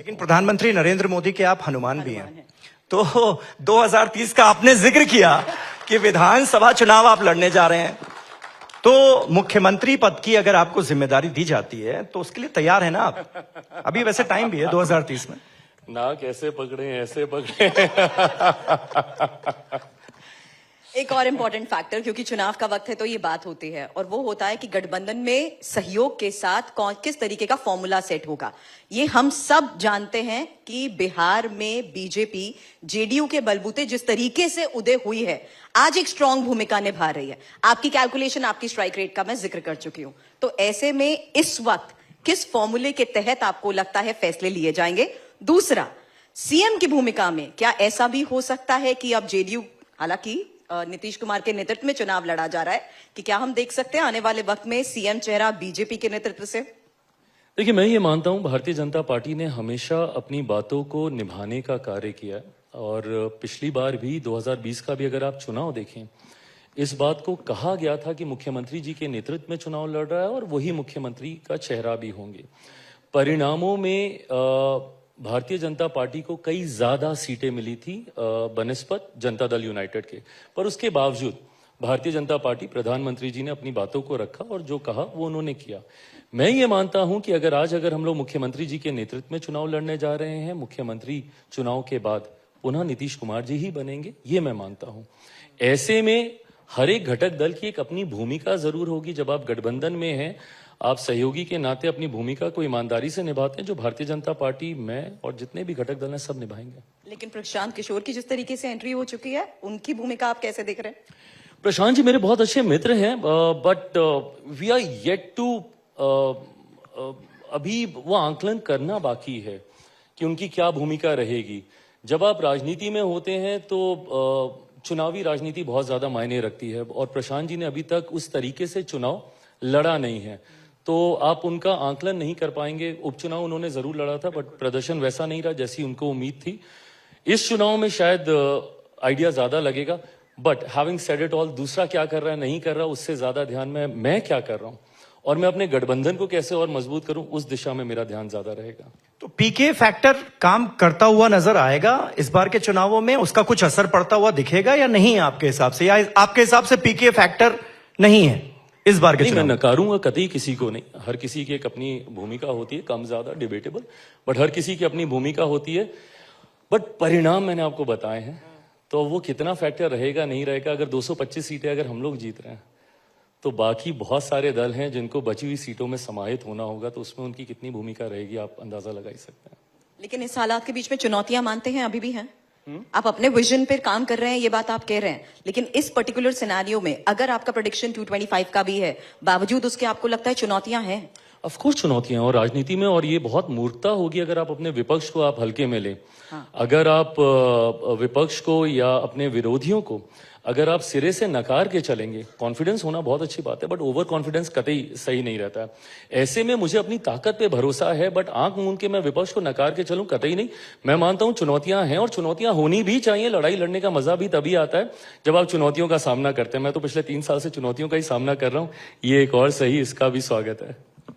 लेकिन प्रधानमंत्री नरेंद्र मोदी के आप हनुमान भी हैं, तो 2030 का आपने जिक्र किया कि विधानसभा चुनाव आप लड़ने जा रहे हैं, तो मुख्यमंत्री पद की अगर आपको जिम्मेदारी दी जाती है तो उसके लिए तैयार है ना आप? अभी वैसे टाइम भी है 2030 में। ना कैसे पकड़े ऐसे पकड़े। एक और इम्पोर्टेंट फैक्टर, क्योंकि चुनाव का वक्त है तो ये बात होती है, और वो होता है कि गठबंधन में सहयोग के साथ किस तरीके का फॉर्मूला सेट होगा। ये हम सब जानते हैं कि बिहार में बीजेपी जेडीयू के बलबूते जिस तरीके से उदय हुई है, आज एक स्ट्रांग भूमिका निभा रही है। आपकी कैलकुलेशन, आपकी स्ट्राइक रेट का मैं जिक्र कर चुकी हूं। तो ऐसे में इस वक्त किस फॉर्मूले के तहत आपको लगता है फैसले लिए जाएंगे? दूसरा, सीएम की भूमिका में क्या ऐसा भी हो सकता है कि अब जेडीयू, हालांकि नीतीश कुमार के नेतृत्व में चुनाव लड़ा जा रहा है, कि क्या हम देख सकते हैं आने वाले वक्त में सीएम चेहरा बीजेपी के नेतृत्व से? देखिए, मैं ये मानता हूं भारतीय जनता पार्टी ने हमेशा अपनी बातों को निभाने का कार्य किया है, और पिछली बार भी 2020 का भी अगर आप चुनाव देखें, इस बात को कहा गया था कि मुख्यमंत्री जी के नेतृत्व में चुनाव लड़ रहा है और वही मुख्यमंत्री का चेहरा भी होंगे। परिणामों में भारतीय जनता पार्टी को कई ज्यादा सीटें मिली थी बनिस्पत जनता दल यूनाइटेड के, पर उसके बावजूद भारतीय जनता पार्टी, प्रधानमंत्री जी ने अपनी बातों को रखा और जो कहा वो उन्होंने किया। मैं ये मानता हूं कि अगर हम लोग मुख्यमंत्री जी के नेतृत्व में चुनाव लड़ने जा रहे हैं, मुख्यमंत्री चुनाव के बाद पुनः नीतीश कुमार जी ही बनेंगे, ये मैं मानता हूं। ऐसे में हर एक घटक दल की एक अपनी भूमिका जरूर होगी। जब आप गठबंधन में हैं, आप सहयोगी के नाते अपनी भूमिका को ईमानदारी से निभाते हैं, जो भारतीय जनता पार्टी, मैं और जितने भी घटक दल हैं सब निभाएंगे। लेकिन प्रशांत किशोर की जिस तरीके से एंट्री हो चुकी है, उनकी भूमिका आप कैसे देख रहे हैं? प्रशांत जी मेरे बहुत अच्छे मित्र हैं, but we are yet to, अभी वो आंकलन करना बाकी है कि उनकी क्या भूमिका रहेगी। जब आप राजनीति में होते हैं तो चुनावी राजनीति बहुत ज्यादा मायने रखती है, और प्रशांत जी ने अभी तक उस तरीके से चुनाव लड़ा नहीं है, तो आप उनका आंकलन नहीं कर पाएंगे। उपचुनाव उन्होंने जरूर लड़ा था, बट प्रदर्शन वैसा नहीं रहा जैसी उनको उम्मीद थी। इस चुनाव में शायद आइडिया ज्यादा लगेगा, but having said it all, दूसरा क्या कर रहा है नहीं कर रहा, उससे ज्यादा ध्यान में मैं क्या कर रहा हूं और मैं अपने गठबंधन को कैसे और मजबूत करूं, उस दिशा में मेरा ध्यान ज्यादा रहेगा। तो पीके फैक्टर काम करता हुआ नजर आएगा इस बार के चुनावों में? उसका कुछ असर पड़ता हुआ दिखेगा या नहीं आपके हिसाब से? या आपके हिसाब से पीके फैक्टर नहीं है इस बार के चुनाव? मैं नकारूंगा कतई किसी को नहीं। हर किसी की एक अपनी भूमिका होती है, कम ज्यादा डिबेटेबल, बट हर किसी की अपनी भूमिका होती है। बट परिणाम मैंने आपको बताए हैं, तो वो कितना फैक्टर रहेगा नहीं रहेगा। अगर 225 सीटें अगर हम लोग जीत रहे हैं, तो बाकी बहुत सारे दल हैं जिनको बची हुई सीटों में समाहित होना होगा, तो उसमें उनकी कितनी भूमिका रहेगी आप अंदाजा लगा ही सकते हैं। लेकिन इस हालात के बीच में चुनौतियां मानते हैं अभी भी हैं? आप अपने विजन पर काम कर रहे हैं, ये बात आप कह रहे हैं, लेकिन इस पर्टिकुलर सिनेरियो में अगर आपका प्रेडिक्शन 225 का भी है, बावजूद उसके आपको लगता है चुनौतियां हैं? ऑफ कोर्स चुनौतियां और राजनीति में, और ये बहुत मूर्खता होगी अगर आप अपने विपक्ष को आप हल्के में लें। हाँ। अगर आप विपक्ष को या अपने विरोधियों को अगर आप सिरे से नकार के चलेंगे, कॉन्फिडेंस होना बहुत अच्छी बात है, बट ओवर कॉन्फिडेंस कतई सही नहीं रहता है। ऐसे में मुझे अपनी ताकत पे भरोसा है, बट आंख मूंद के मैं विपक्ष को नकार के चलूं, कतई नहीं। मैं मानता हूं चुनौतियां हैं और चुनौतियां होनी भी चाहिए। लड़ाई लड़ने का मजा भी तभी आता है जब आप चुनौतियों का सामना करते हैं। मैं तो पिछले 3 साल से चुनौतियों का ही सामना कर रहा हूं, ये एक और सही, इसका भी स्वागत है।